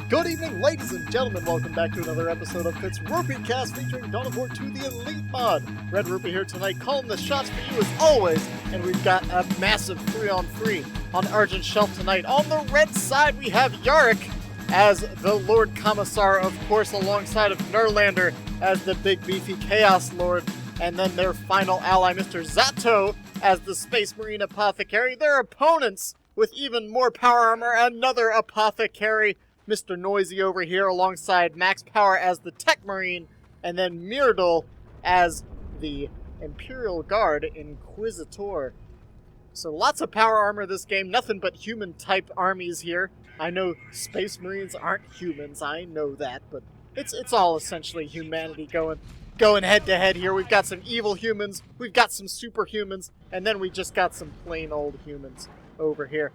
Good evening, ladies and gentlemen. Welcome back to another episode of FitzRupee Cast featuring DoW2, the Elite mod. Red-Rupee here tonight, calling the shots for you as always. And we've got a massive 3-on-3 on Argent Shelf tonight. On the red side, we have Yarrick as the Lord Commissar, of course, alongside of Nurlander as the big beefy Chaos Lord. And then their final ally, Mr. Zato, as the Space Marine Apothecary. Their opponents, with even more power armor, another Apothecary, Mr. Noisy over here, alongside Max Power as the Tech Marine, and then Myrdal as the Imperial Guard Inquisitor. So lots of power armor this game, nothing but human-type armies here. I know Space Marines aren't humans, I know that, but it's all essentially humanity going head-to-head here. We've got some evil humans, we've got some superhumans, and then we just got some plain old humans over here.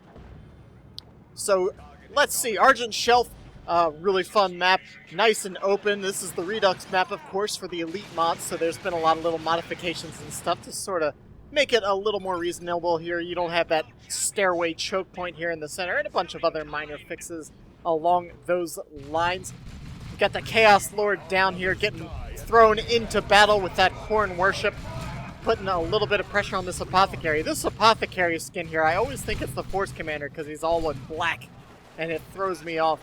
So, let's see, Argent Shelf, really fun map, nice and open. This is the Redux map, of course, for the Elite mods, so there's been a lot of little modifications and stuff to sort of make it a little more reasonable here. You don't have that stairway choke point here in the center, and a bunch of other minor fixes along those lines. We've got the Chaos Lord down here getting thrown into battle with that Corn Worship, putting a little bit of pressure on this Apothecary. This Apothecary skin here, I always think it's the Force Commander because he's all in black, and it throws me off.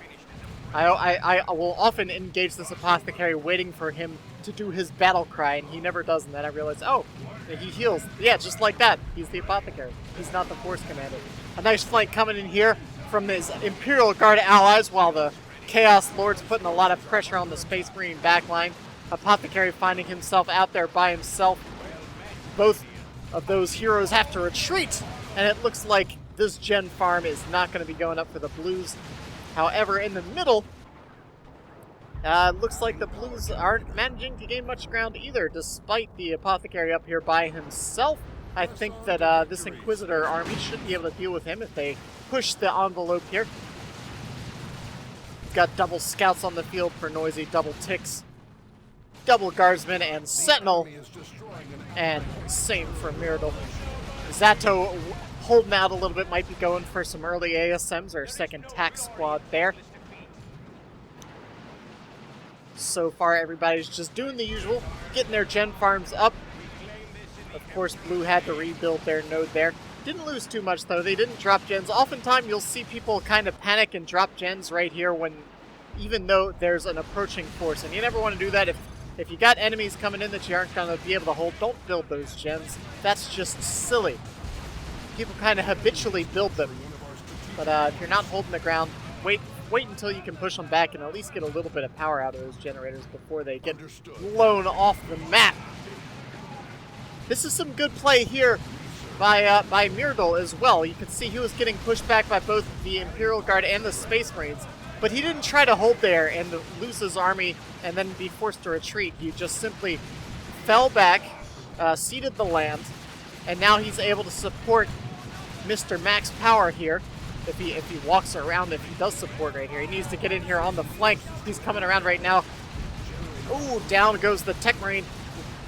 I will often engage this Apothecary waiting for him to do his battle cry, and he never does, and then I realize, oh, he heals. Yeah, just like that. He's the Apothecary. He's not the Force Commander. A nice flank coming in here from his Imperial Guard allies, while the Chaos Lord's putting a lot of pressure on the Space Marine backline. Apothecary finding himself out there by himself. Both of those heroes have to retreat, and it looks like this gen farm is not going to be going up for the Blues. However, in the middle, looks like the Blues aren't managing to gain much ground either, despite the Apothecary up here by himself. I think that this Inquisitor army should be able to deal with him if they push the envelope here. We've got double scouts on the field for Noisy, double ticks, double guardsmen and sentinel, and same for Myrdal. Zato holding out a little bit, might be going for some early ASMs or second tack squad there. So far everybody's just doing the usual, getting their gen farms up. Of course Blue had to rebuild their node there. Didn't lose too much though, they didn't drop gens. Oftentimes you'll see people kind of panic and drop gens right here when, even though there's an approaching force, and you never want to do that. If you got enemies coming in that you aren't going to be able to hold, don't build those gens. That's just silly. People kind of habitually build them. But if you're not holding the ground, wait until you can push them back and at least get a little bit of power out of those generators before they get blown off the map. This is some good play here by Myrdal as well. You can see he was getting pushed back by both the Imperial Guard and the Space Marines. But he didn't try to hold there and lose his army and then be forced to retreat. He just simply fell back, ceded the land, and now he's able to support Mr. Max Power here. If he walks around, if he does support right here. He needs to get in here on the flank. He's coming around right now. Ooh, down goes the Tech Marine.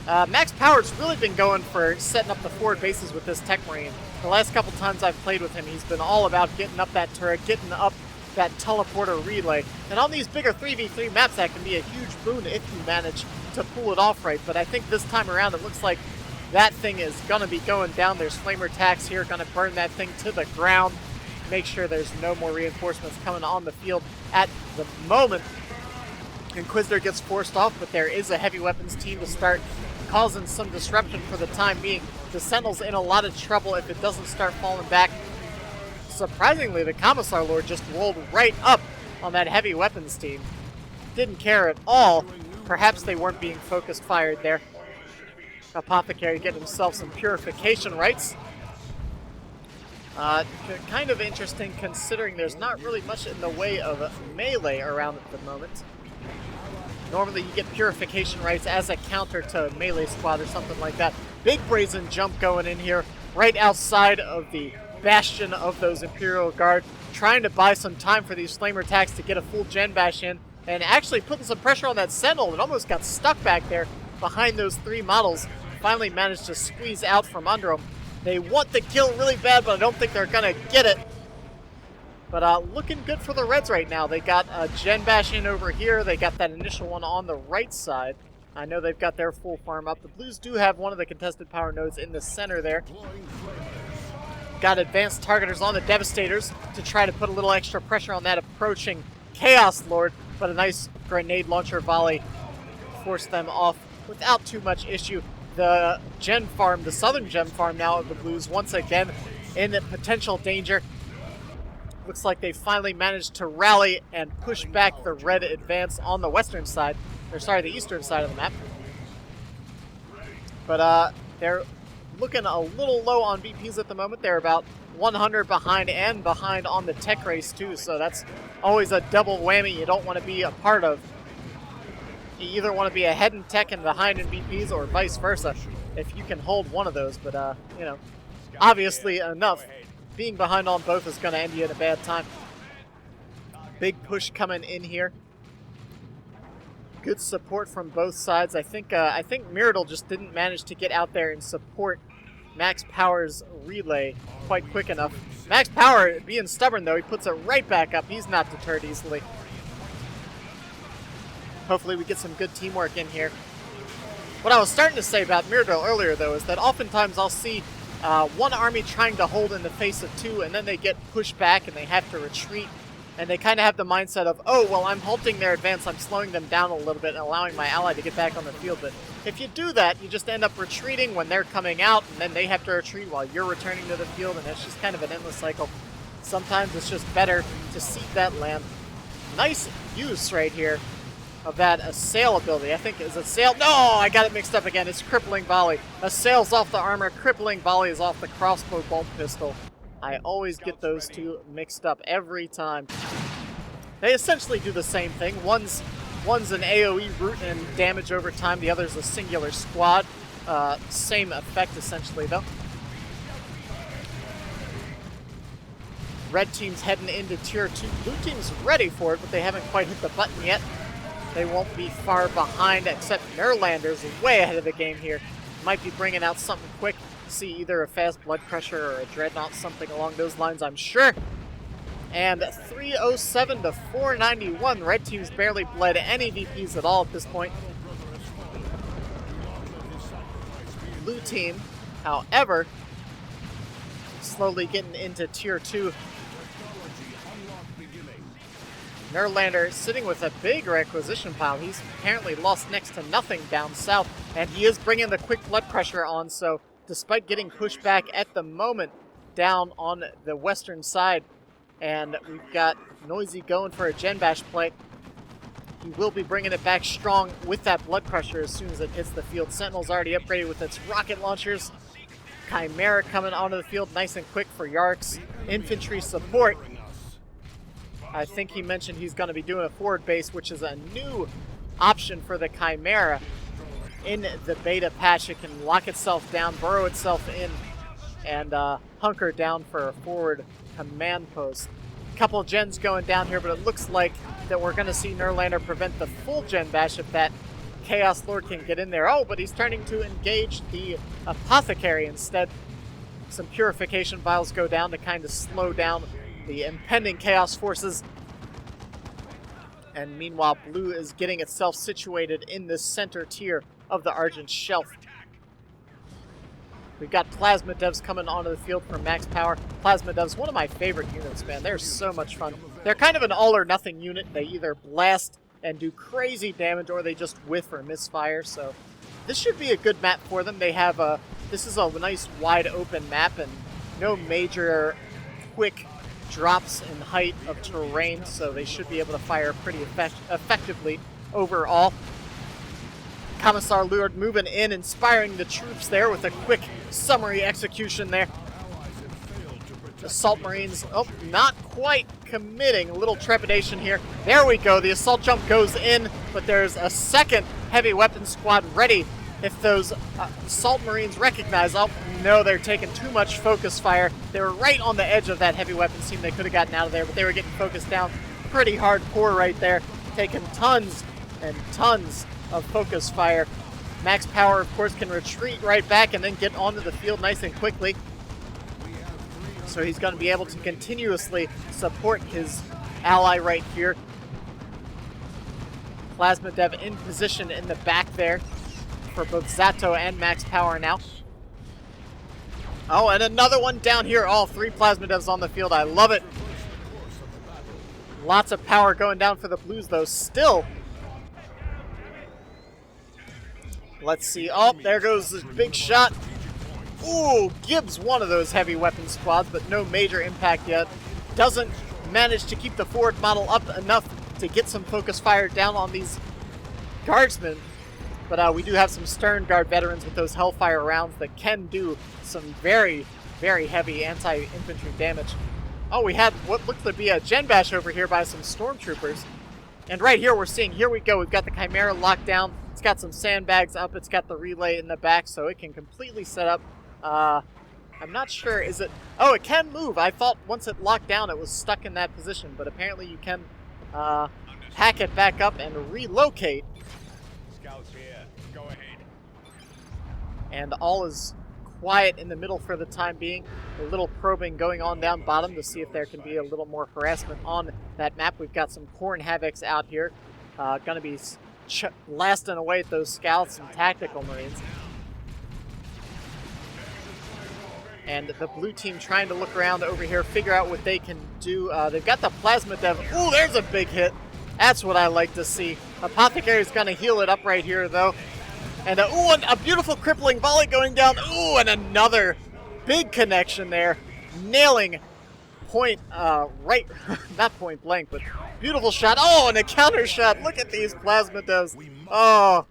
Max Power's really been going for setting up the forward bases with this Tech Marine. The last couple times I've played with him, he's been all about getting up that turret, getting up that teleporter relay. And on these bigger 3v3 maps, that can be a huge boon if you manage to pull it off right. But I think this time around, it looks like that thing is going to be going down. There's flamer attacks here, going to burn that thing to the ground. Make sure there's no more reinforcements coming on the field at the moment. Inquisitor gets forced off, but there is a heavy weapons team to start causing some disruption for the time being. The Sentinel's in a lot of trouble if it doesn't start falling back. Surprisingly, the Commissar Lord just rolled right up on that heavy weapons team. Didn't care at all. Perhaps they weren't being focused fired there. Apothecary getting himself some purification rights. Kind of interesting considering there's not really much in the way of melee around at the moment. Normally you get purification rights as a counter to melee squad or something like that. Big brazen jump going in here right outside of the bastion of those Imperial Guard, trying to buy some time for these flamer attacks to get a full gen bash in, and actually putting some pressure on that Sentinel that almost got stuck back there behind those three models. Finally managed to squeeze out from under them. They want the kill really bad, but I don't think they're going to get it. But looking good for the Reds right now. They got a Gen Bash in over here. They got that initial one on the right side. I know they've got their full farm up. The Blues do have one of the contested power nodes in the center there. Got advanced targeters on the Devastators to try to put a little extra pressure on that approaching Chaos Lord, but a nice grenade launcher volley forced them off without too much issue. The Gen Farm, the southern Gen Farm now of the Blues, once again in potential danger. Looks like they finally managed to rally and push back the Red advance on the western side, or sorry, the eastern side of the map. But they're looking a little low on VPs at the moment. They're about 100 behind and behind on the tech race too, so that's always a double whammy you don't want to be a part of. You either want to be ahead in tech and behind in VPs, or vice versa, if you can hold one of those. But, you know, obviously enough, being behind on both is going to end you in a bad time. Big push coming in here. Good support from both sides. I think Myrdal just didn't manage to get out there and support Max Power's relay quite quick enough. Max Power, being stubborn though, he puts it right back up. He's not deterred easily. Hopefully we get some good teamwork in here. What I was starting to say about Myrdal earlier though is that oftentimes I'll see one army trying to hold in the face of two, and then they get pushed back and they have to retreat. And they kind of have the mindset of, oh, well, I'm halting their advance, I'm slowing them down a little bit and allowing my ally to get back on the field. But if you do that, you just end up retreating when they're coming out, and then they have to retreat while you're returning to the field, and it's just kind of an endless cycle. Sometimes it's just better to seed that land. Nice use right here of that assail ability. I think is assail. No, I got it mixed up again. It's crippling volley. Assail's off the armor, crippling volley is off the crossbow bolt pistol. I always get those two mixed up every time. They essentially do the same thing. One's an AoE root and damage over time. The other's a singular squad. Same effect essentially though. Red team's heading into tier 2. Blue team's ready for it, but they haven't quite hit the button yet. They won't be far behind, except Nurlanders way ahead of the game here. Might be bringing out something quick. See either a fast blood pressure or a dreadnought, something along those lines, I'm sure. And 307 to 491. Red team's barely bled any VPs at all at this point. Blue team, however, slowly getting into tier 2. Nurlander sitting with a big requisition pile. He's apparently lost next to nothing down south, and he is bringing the quick blood pressure on, so despite getting pushed back at the moment down on the western side, and we've got Noisy going for a Gen Bash play. He will be bringing it back strong with that blood pressure as soon as it hits the field. Sentinel's already upgraded with its rocket launchers. Chimera coming onto the field nice and quick for Yarrick's infantry support. I think he mentioned he's going to be doing a forward base, which is a new option for the Chimera. In the beta patch, it can lock itself down, burrow itself in, and hunker down for a forward command post. Couple gens going down here, but it looks like that we're going to see Nurlander prevent the full Gen Bash if that Chaos Lord can get in there. Oh, but he's turning to engage the Apothecary instead. Some purification vials go down to kind of slow down the impending Chaos forces. And meanwhile, Blue is getting itself situated in the center tier of the Argent Shelf. We've got Plasma Devs coming onto the field from Max Power. Plasma Devs, one of my favorite units, man. They're so much fun. They're kind of an all-or-nothing unit. They either blast and do crazy damage, or they just whiff or misfire. So this should be a good map for them. They have a... This is a nice wide-open map, and no major quick drops in height of terrain, so they should be able to fire pretty effectively overall. Commissar Lord moving in, inspiring the troops there with a quick summary execution there. Assault Marines, oh, not quite committing. A little trepidation here. There we go. The assault jump goes in, but there's a second heavy weapon squad ready. If those assault Marines recognize, oh, no, they're taking too much focus fire. They were right on the edge of that heavy weapons team. They could have gotten out of there, but they were getting focused down pretty hardcore right there, taking tons and tons of focus fire. Max Power, of course, can retreat right back and then get onto the field nice and quickly. So he's going to be able to continuously support his ally right here. Plasma Dev in position in the back there for both Zato and Max Power now. Oh, and another one down here. All 3 Plasma Devs on the field. I love it. Lots of power going down for the Blues, though. Still. Let's see. Oh, there goes this big shot. Ooh, Gibbs one of those heavy weapon squads, but no major impact yet. Doesn't manage to keep the forward model up enough to get some focus fire down on these guardsmen. But we do have some Stern Guard veterans with those Hellfire rounds that can do some very, very heavy anti-infantry damage. Oh, we had what looked to be a Gen Bash over here by some Stormtroopers. And right here we're seeing, here we go, we've got the Chimera locked down. It's got some sandbags up, it's got the relay in the back, so it can completely set up. I'm not sure, is it... Oh, it can move. I thought once it locked down it was stuck in that position, but apparently you can hack it back up and relocate. Scouts here. Go ahead. And all is quiet in the middle for the time being. A little probing going on down bottom to see if there can be a little more harassment on that map. We've got some Corn Havocs out here. Gonna be blasting away at those scouts and tactical marines. And the blue team trying to look around over here, figure out what they can do. They've got the Plasma Dev. Ooh, there's a big hit. That's what I like to see. Apothecary's going to heal it up right here, though. And ooh, a beautiful crippling volley going down. Ooh, and another big connection there. Nailing point, right, not point blank, but beautiful shot. Oh, and a counter shot. Look at these Plasma Devs. Oh,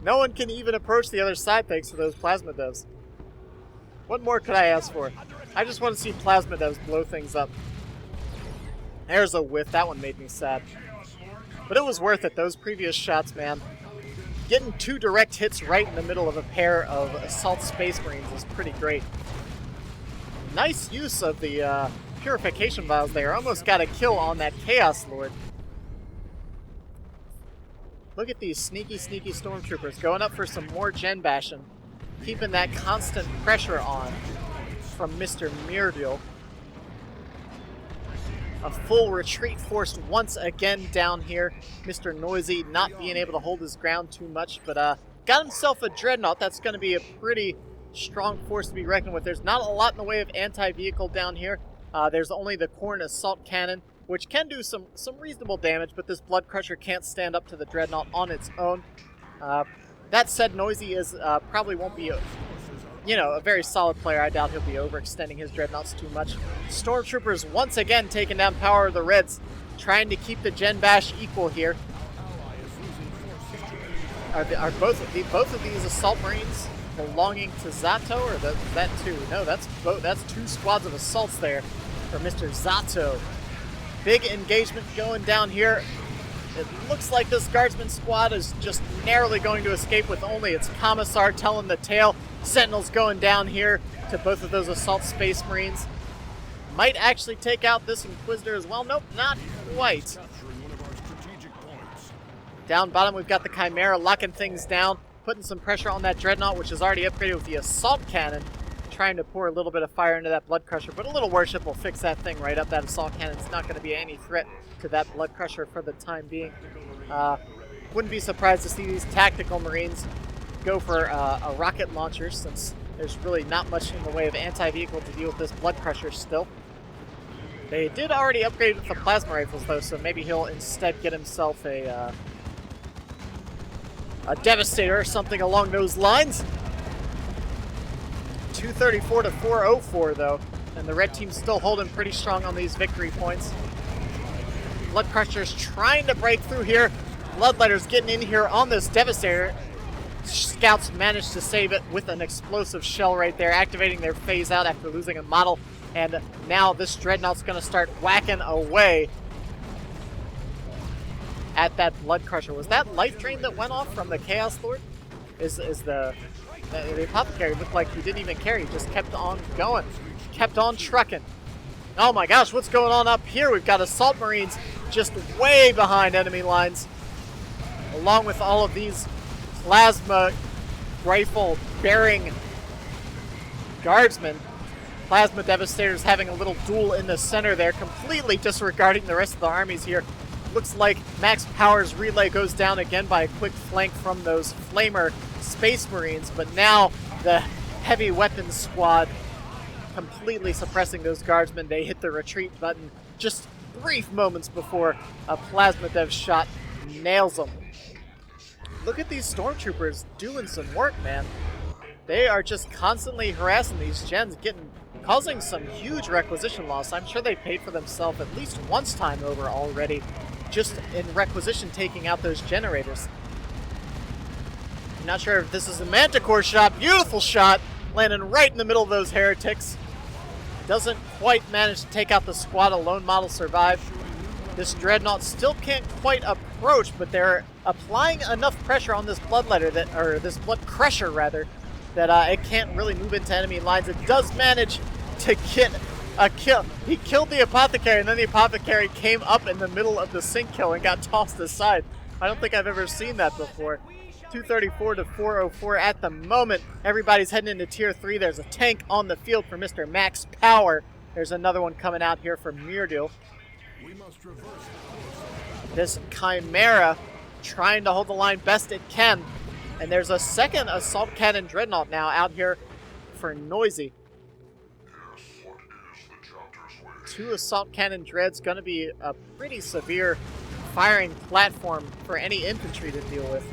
no one can even approach the other side thanks to those Plasma Devs. What more could I ask for? I just want to see Plasma Devs blow things up. There's a whiff. That one made me sad. But it was worth it. Those previous shots, man. Getting 2 direct hits right in the middle of a pair of Assault Space Marines is pretty great. Nice use of the Purification Vials there. Almost got a kill on that Chaos Lord. Look at these sneaky, sneaky Stormtroopers going up for some more Gen Bashing. Keeping that constant pressure on from Mr. Myrdal. A full retreat forced once again down here. Mr. Noisy not being able to hold his ground too much, but got himself a Dreadnought. That's going to be a pretty strong force to be reckoned with. There's not a lot in the way of anti-vehicle down here. There's only the Corn Assault Cannon, which can do some reasonable damage, but this Blood Crusher can't stand up to the Dreadnought on its own. That said, Noisy is probably won't be, a very solid player. I doubt he'll be overextending his Dreadnoughts too much. Stormtroopers once again taking down Power of the Reds, trying to keep the Gen Bash equal here. Are both of these Assault Marines belonging to Zato, or that two? No, that's 2 squads of assaults there for Mr. Zato. Big engagement going down here. It looks like this Guardsman squad is just narrowly going to escape with only its Commissar telling the tale. Sentinels going down here to both of those Assault Space Marines. Might actually take out this Inquisitor as well. Nope, not quite. Down bottom, we've got the Chimera locking things down, putting some pressure on that Dreadnought, which is already upgraded with the Assault Cannon, trying to pour a little bit of fire into that Blood Crusher, but a little worship will fix that thing right up. That Assault Cannon's not going to be any threat to that Blood Crusher for the time being. Wouldn't be surprised to see these tactical Marines go for a rocket launcher, since there's really not much in the way of anti-vehicle to deal with this Blood Crusher still. They did already upgrade with the Plasma Rifles, though, so maybe he'll instead get himself a Devastator or something along those lines. 234 to 404, though, and the red team's still holding pretty strong on these victory points. Blood Crusher's trying to break through here. Bloodletter's getting in here on this Devastator. Scouts managed to save it with an explosive shell right there, activating their phase out after losing a model. And now this Dreadnought's going to start whacking away at that Blood Crusher. Was that Life Drain that went off from the Chaos Lord? Is the Apothecary looked like he didn't even care. He just kept on going, kept on trucking. Oh my gosh, what's going on up here? We've got Assault Marines just way behind enemy lines, along with all of these Plasma Rifle bearing Guardsmen. Plasma Devastators having a little duel in the center there, completely disregarding the rest of the armies here. Looks like Max Power's relay goes down again by a quick flank from those Flamer Space Marines, but now the heavy weapons squad completely suppressing those guardsmen. They hit the retreat button just brief moments before a Plasma Dev shot nails them. Look at these Stormtroopers doing some work, man. They are just constantly harassing these gens, causing some huge requisition loss. I'm sure they paid for themselves at least once time over already, just in requisition taking out those generators. I'm not sure if this is a Manticore shot. Beautiful shot, landing right in the middle of those heretics. Doesn't quite manage to take out the squad. A lone model survived. This Dreadnought still can't quite approach, but they're applying enough pressure on this Bloodletter this Blood Crusher rather, that it can't really move into enemy lines. It does manage to get a kill. He killed the Apothecary, and then the Apothecary came up in the middle of the sync kill and got tossed aside. I don't think I've ever seen that before. 234 to 404 at the moment. Everybody's heading into Tier 3. There's a tank on the field for Mr. Max Power. There's another one coming out here for Myrdal. This Chimera trying to hold the line best it can. And there's a second Assault Cannon Dreadnought now out here for Noisy. 2 Assault Cannon Dreads, going to be a pretty severe firing platform for any infantry to deal with.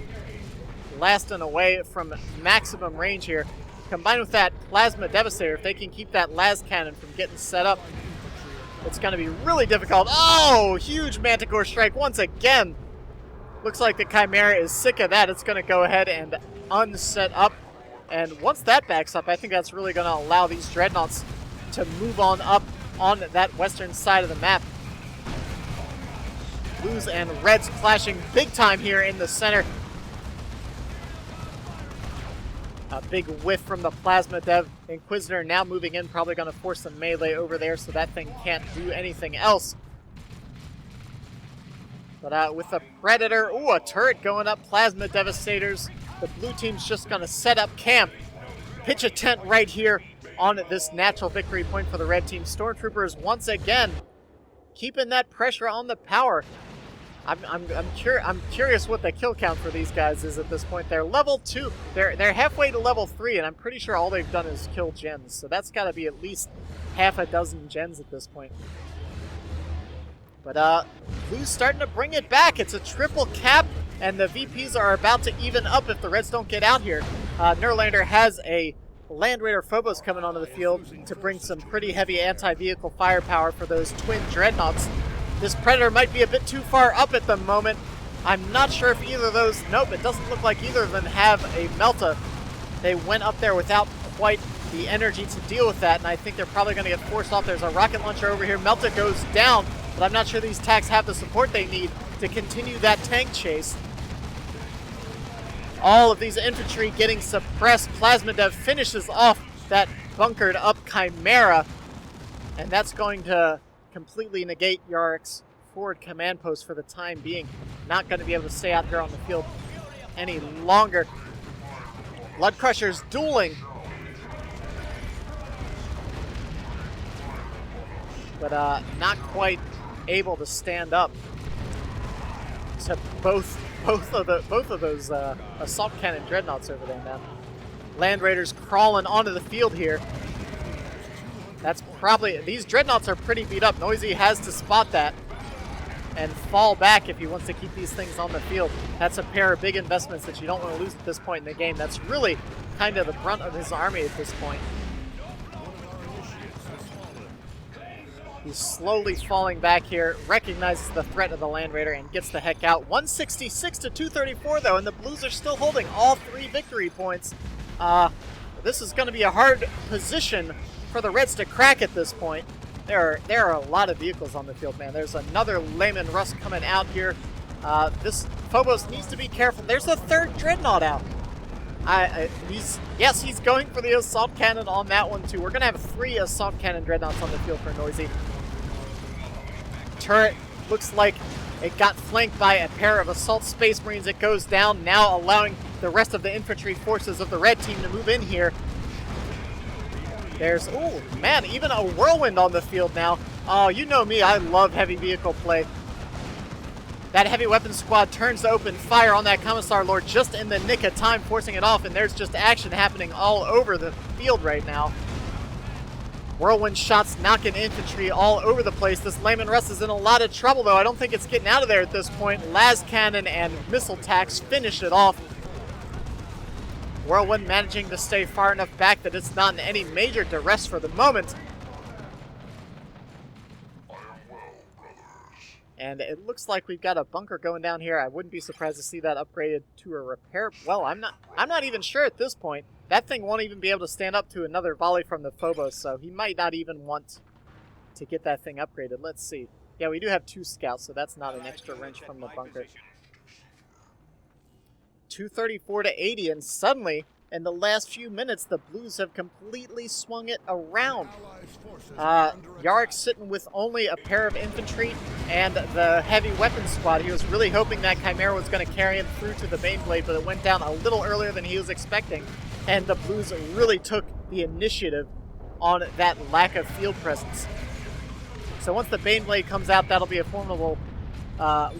Lasting away from maximum range here. Combined with that Plasma Devastator, if they can keep that las cannon from getting set up, it's going to be really difficult. Oh, huge Manticore strike once again. Looks like the Chimera is sick of that. It's going to go ahead and unset up. And once that backs up, I think that's really going to allow these Dreadnoughts to move on up on that western side of the map. Blues and Reds clashing big time here in the center. A big whiff from the Plasma Dev. Inquisitor now moving in, probably going to force some melee over there so that thing can't do anything else. But with the Predator, ooh, a turret going up, Plasma Devastators. The blue team's just going to set up camp, pitch a tent right here on this natural victory point for the red team. Stormtroopers once again keeping that pressure on the power. I'm curious what the kill count for these guys is at this point. They're level 2. They're halfway to level 3, and I'm pretty sure all they've done is kill gens. So that's got to be at least half a dozen gens at this point. But Blue's starting to bring it back. It's a triple cap, and the VPs are about to even up if the Reds don't get out here. Nurlander has a Land Raider Phobos coming onto the field to bring some pretty heavy anti-vehicle firepower for those twin Dreadnoughts. This Predator might be a bit too far up at the moment. I'm not sure if either of those... Nope, it doesn't look like either of them have a Melta. They went up there without quite the energy to deal with that, and I think they're probably going to get forced off. There's a rocket launcher over here. Melta goes down, but I'm not sure these tanks have the support they need to continue that tank chase. All of these infantry getting suppressed. Plasma Dev finishes off that bunkered up Chimera, and that's going to completely negate Yarrick's forward command post for the time being. Not going to be able to stay out here on the field any longer. Blood Crushers dueling. But not quite able to stand up to both of those assault cannon dreadnoughts over there, man. Land Raiders crawling onto the field here. That's probably... These dreadnoughts are pretty beat up. Noisy has to spot that and fall back if he wants to keep these things on the field. That's a pair of big investments that you don't want to lose at this point in the game. That's really kind of the brunt of his army at this point. He's slowly falling back here, recognizes the threat of the Land Raider, and gets the heck out. 166 to 234, though, and the Blues are still holding all 3 victory points. This is going to be a hard position for the Reds to crack at this point. There are a lot of vehicles on the field, man. There's another Layman Rust coming out here. This Phobos needs to be careful. There's a 3rd Dreadnought out. He's going for the Assault Cannon on that one, too. We're going to have 3 Assault Cannon Dreadnoughts on the field for Noisy. Turret looks like it got flanked by a pair of Assault Space Marines. It goes down, now allowing the rest of the infantry forces of the red team to move in here. There's, ooh, man, even a whirlwind on the field now. Oh, you know me, I love heavy vehicle play. That heavy weapons squad turns to open fire on that Commissar Lord just in the nick of time, forcing it off, and there's just action happening all over the field right now. Whirlwind shots knocking infantry all over the place. This Layman Russ is in a lot of trouble, though. I don't think it's getting out of there at this point. Las Cannon and missile tacks finish it off. Whirlwind managing to stay far enough back that it's not in any major duress for the moment. And it looks like we've got a bunker going down here. I wouldn't be surprised to see that upgraded to a repair. Well, I'm not even sure at this point. That thing won't even be able to stand up to another volley from the Phobos, so he might not even want to get that thing upgraded. Let's see. Yeah, we do have 2 scouts, so that's not an extra wrench from the bunker. 234 to 80, and suddenly, in the last few minutes, the Blues have completely swung it around. Yarrick sitting with only a pair of infantry and the heavy weapons squad. He was really hoping that Chimera was going to carry him through to the BaneBlade, but it went down a little earlier than he was expecting, and the Blues really took the initiative on that lack of field presence. So once the BaneBlade comes out, that'll be a formidable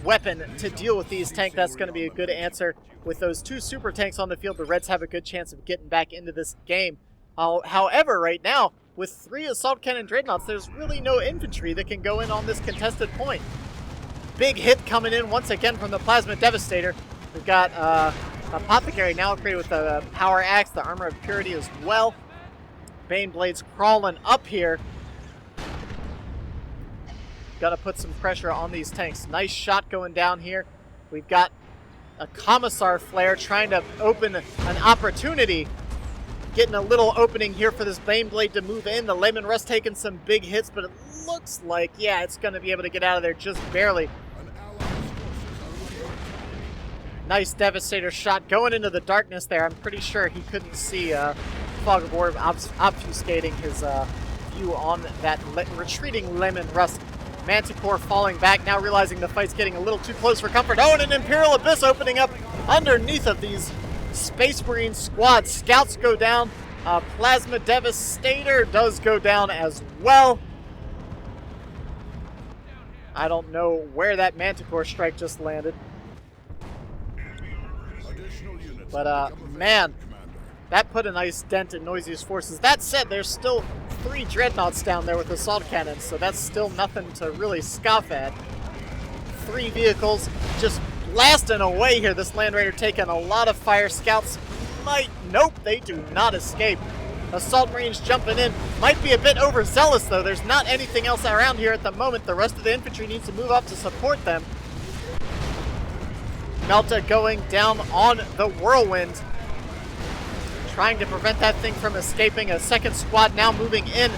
weapon to deal with these tanks. That's going to be a good answer. With those 2 super tanks on the field, the Reds have a good chance of getting back into this game. However, right now, with 3 assault cannon dreadnoughts, there's really no infantry that can go in on this contested point. Big hit coming in once again from the Plasma Devastator. We've got Apothecary now upgraded with the Power Axe, the Armor of Purity as well. BaneBlades crawling up here. Gotta put some pressure on these tanks. Nice shot going down here. We've got a Commissar Flare trying to open an opportunity. Getting a little opening here for this BaneBlade to move in. The Layman Russ taking some big hits, but it looks like, yeah, it's going to be able to get out of there just barely. Nice Devastator shot going into the darkness there. I'm pretty sure he couldn't see Fog of War obfuscating his view on that retreating Layman Russ. Manticore falling back, now realizing the fight's getting a little too close for comfort. Oh, and an Imperial Abyss opening up underneath of these Space Marine squads. Scouts go down. Plasma Devastator does go down as well. I don't know where that Manticore strike just landed. But, man, that put a nice dent in Noisy's forces. That said, there's still 3 dreadnoughts down there with assault cannons, so that's still nothing to really scoff at. 3 vehicles just blasting away here. This Land Raider taking a lot of fire. Scouts might, nope, they do not escape. Assault Marines jumping in. Might be a bit overzealous, though. There's not anything else around here at the moment. The rest of the infantry needs to move up to support them. Melta going down on the Whirlwind, trying to prevent that thing from escaping. A second squad now moving in.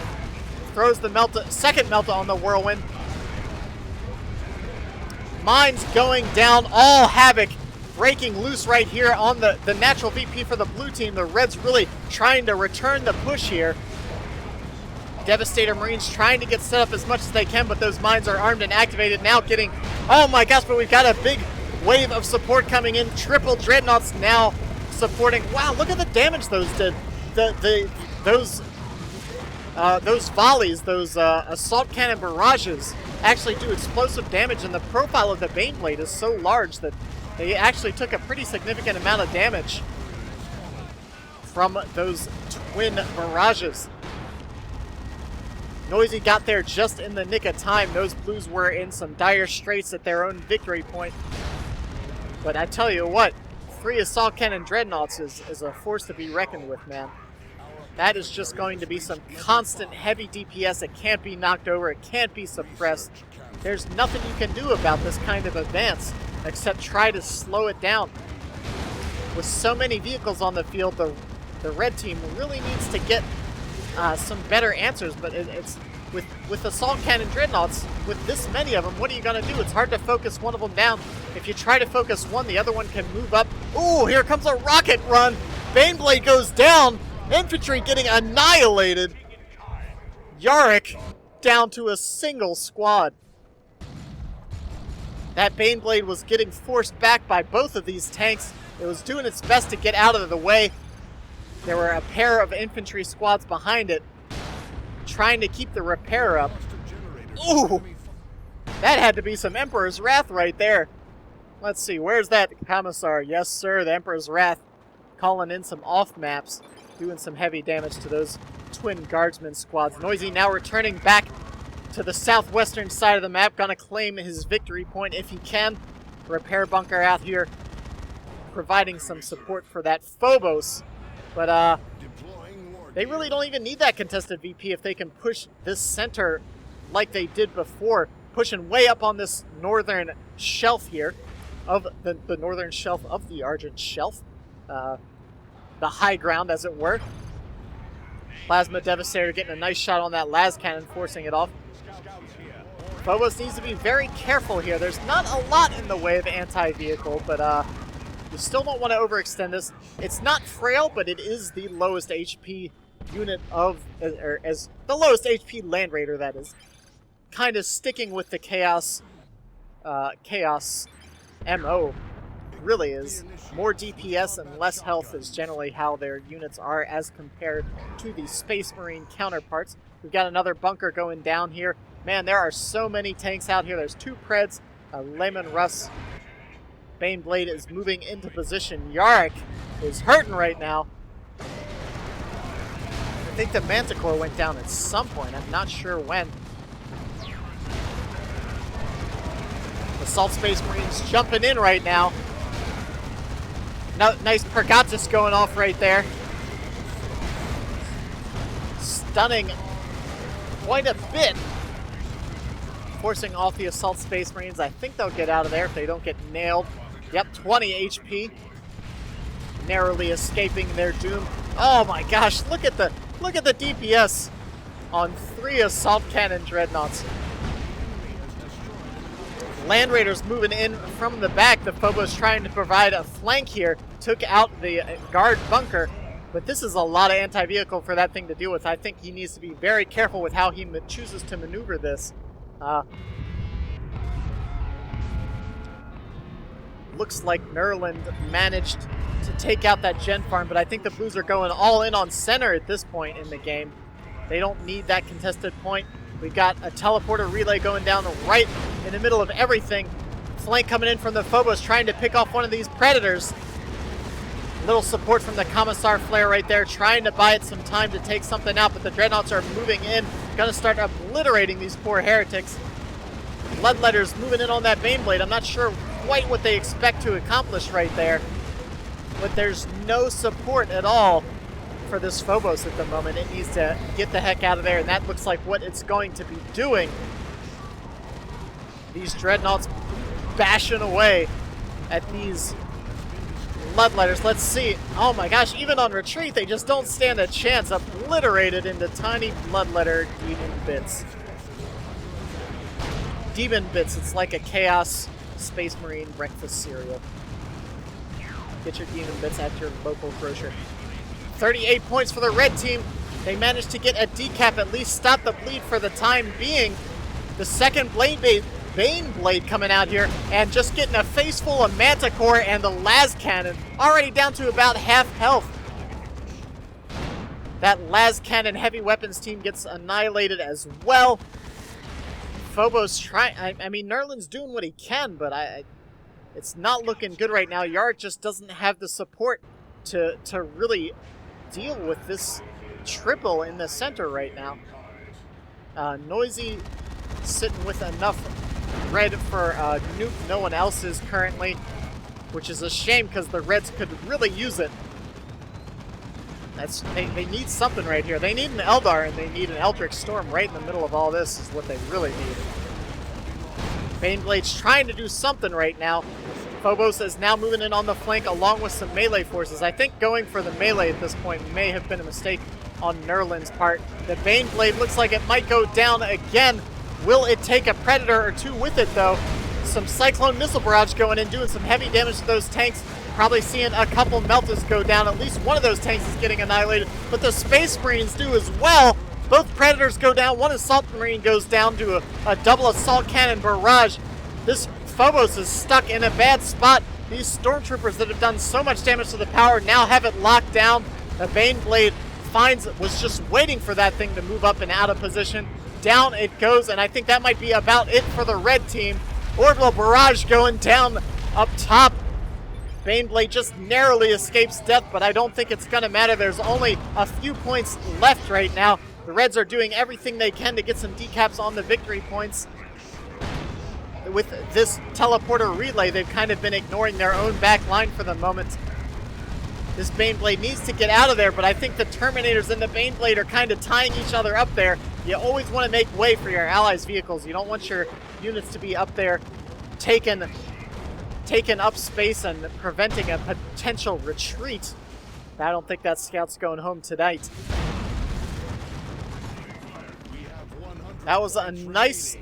Throws the second Melta on the Whirlwind. Mines going down, all havoc breaking loose right here on the natural VP for the blue team. The Reds really trying to return the push here. Devastator Marines trying to get set up as much as they can, but those mines are armed and activated now, getting, oh my gosh, but we've got a big wave of support coming in. Triple dreadnoughts now supporting. Wow, look at the damage those did. Those volleys, those assault cannon barrages actually do explosive damage, and the profile of the BaneBlade is so large that they actually took a pretty significant amount of damage from those twin barrages. Noisy got there just in the nick of time. Those Blues were in some dire straits at their own victory point. But I tell you what, 3 assault cannon dreadnoughts is a force to be reckoned with, man. That is just going to be some constant heavy DPS. It can't be knocked over. It can't be suppressed. There's nothing you can do about this kind of advance except try to slow it down. With so many vehicles on the field, the red team really needs to get some better answers, but it's with assault cannon dreadnoughts, with this many of them, what are you going to do? It's hard to focus one of them down. If you try to focus one, the other one can move up. Ooh, here comes a rocket run. BaneBlade goes down. Infantry getting annihilated. Yarrick down to a single squad. That BaneBlade was getting forced back by both of these tanks. It was doing its best to get out of the way. There were a pair of infantry squads behind it. trying to keep the repair up. Ooh! That had to be some Emperor's Wrath right there. Let's see, where's that Commissar? Yes, sir, the Emperor's Wrath. Calling in some off maps, doing some heavy damage to those twin guardsman squads. Noisy now returning back to the southwestern side of the map. Gonna claim his victory point if he can. Repair bunker out here, providing some support for that Phobos. But they really don't even need that contested VP if they can push this center like they did before, pushing way up on this northern shelf here, of the northern shelf of the Argent Shelf. The high ground, as it were. Plasma Devastator getting a nice shot on that las cannon, forcing it off. Phobos needs to be very careful here. There's not a lot in the way of anti-vehicle, but you still don't want to overextend this. It's not frail, but it is the lowest HP unit of, or as the lowest HP Land Raider, that is. Kind of sticking with the Chaos MO, really is. More DPS and less health is generally how their units are as compared to the Space Marine counterparts. We've got another bunker going down here. Man, there are so many tanks out here. There's 2 Preds, a Lemon Russ. BaneBlade is moving into position. Yarrick is hurting right now. I think the Manticore went down at some point. I'm not sure when. Assault Space Marines jumping in right now. Nice Pergatus going off right there. Stunning quite a bit. Forcing off the Assault Space Marines. I think they'll get out of there if they don't get nailed. Yep, 20 HP. Narrowly escaping their doom. Oh my gosh, look at the DPS on 3 Assault Cannon Dreadnoughts. LandRaiders moving in from the back. The Phobos trying to provide a flank here. Took out the guard bunker. But this is a lot of anti-vehicle for that thing to deal with. I think he needs to be very careful with how he chooses to maneuver this. Looks like Nurland managed to take out that gen farm, but I think the Blues are going all in on center at this point in the game. They don't need that contested point. We've got a teleporter relay going down right in the middle of everything. Flank coming in from the Phobos, trying to pick off one of these Predators. Little support from the Commissar Flare right there, trying to buy it some time to take something out, but the Dreadnoughts are moving in. Gonna start obliterating these poor heretics. Bloodletters moving in on that BaneBlade. I'm not sure quite what they expect to accomplish right there, but there's no support at all for this Phobos at the moment. It needs to get the heck out of there, and that looks like what it's going to be doing. These Dreadnoughts bashing away at these Bloodletters. Let's see. Oh my gosh, even on retreat, they just don't stand a chance. Obliterated into tiny Bloodletter demon bits. Demon bits, it's like a Chaos Space Marine breakfast cereal. Get your demon bits at your local grocer. 38 points for the red team. They managed to get a decap, at least stop the bleed for the time being. The second BaneBlade coming out here and just getting a face full of Manticore and the las cannon, already down to about half health. That las cannon heavy weapons team gets annihilated as well. Phobos trying, I mean, Nurland's doing what he can, but it's not looking good right now. Yarrick just doesn't have the support to really deal with this triple in the center right now. Noisy sitting with enough red for nuke no one else is currently, which is a shame because the Reds could really use it. They need something right here. They need an Eldar and they need an Eldritch Storm right in the middle of all this is what they really need. BaneBlade's trying to do something right now. Phobos is now moving in on the flank along with some melee forces. I think going for the melee at this point may have been a mistake on Nurland's part. The BaneBlade looks like it might go down again. Will it take a Predator or two with it, though? Some Cyclone Missile Barrage going in, doing some heavy damage to those tanks. Probably seeing a couple Meltas go down. At least one of those tanks is getting annihilated. But the Space Marines do as well. Both Predators go down. One Assault Marine goes down to a double Assault Cannon barrage. This Phobos is stuck in a bad spot. These Stormtroopers that have done so much damage to the power now have it locked down. The BaneBlade was just waiting for that thing to move up and out of position. Down it goes, and I think that might be about it for the red team. Orbital Barrage going down up top. BaneBlade just narrowly escapes death, but I don't think it's going to matter. There's only a few points left right now. The Reds are doing everything they can to get some decaps on the victory points. With this teleporter relay, they've kind of been ignoring their own back line for the moment. This BaneBlade needs to get out of there, but I think the Terminators and the BaneBlade are kind of tying each other up there. You always want to make way for your allies' vehicles. You don't want your units to be up there taking up space and preventing a potential retreat. I don't think that scout's going home tonight. That was a nice,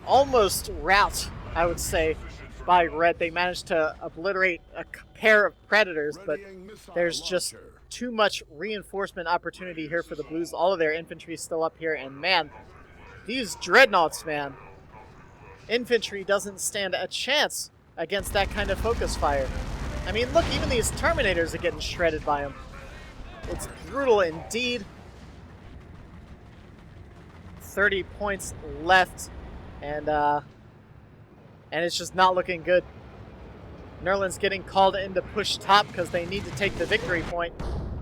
almost rout, I would say, by Red. They managed to obliterate a pair of Predators, but there's just too much reinforcement opportunity here for the Blues. All of their infantry is still up here, and man, these Dreadnoughts, man. Infantry doesn't stand a chance against that kind of focus fire. I mean, look, even these Terminators are getting shredded by them. It's brutal indeed. 30 points left, and it's just not looking good. Nurland's getting called in to push top because they need to take the victory point.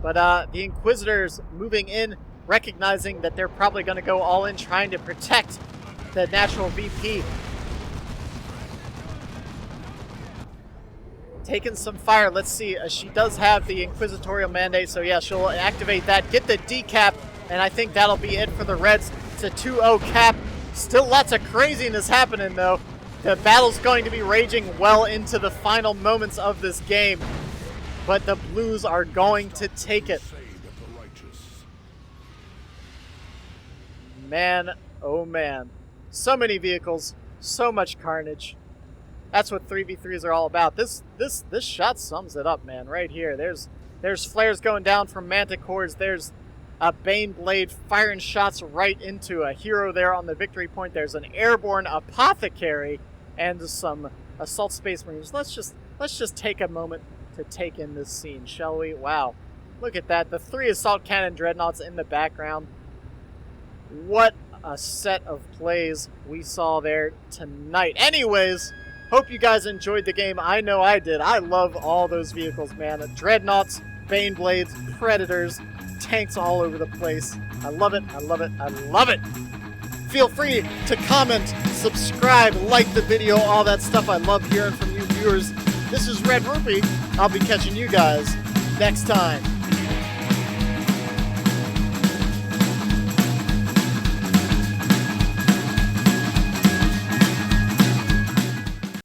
But the Inquisitors moving in, recognizing that they're probably going to go all in, trying to protect the natural VP. Taking some fire. Let's see. She does have the Inquisitorial Mandate, so yeah, she'll activate that. Get the decap, and I think that'll be it for the Reds. It's a 2-0 cap. Still lots of craziness happening, though. The battle's going to be raging well into the final moments of this game, but the Blues are going to take it. Man, oh man. So many vehicles, so much carnage. That's what 3v3s are all about. This shot sums it up, man, right here. There's flares going down from Manticores. There's a BaneBlade firing shots right into a hero there on the victory point. There's an airborne apothecary and some assault space marines. Let's just take a moment to take in this scene, shall we? Wow. Look at that. The 3 assault cannon dreadnoughts in the background. What a set of plays we saw there tonight. Anyways, hope you guys enjoyed the game. I know I did. I love all those vehicles, man. Dreadnoughts, BaneBlades, Predators, tanks all over the place. I love it. I love it. I love it. Feel free to comment, subscribe, like the video, all that stuff. I love hearing from you viewers. This is Red-Rupee. I'll be catching you guys next time.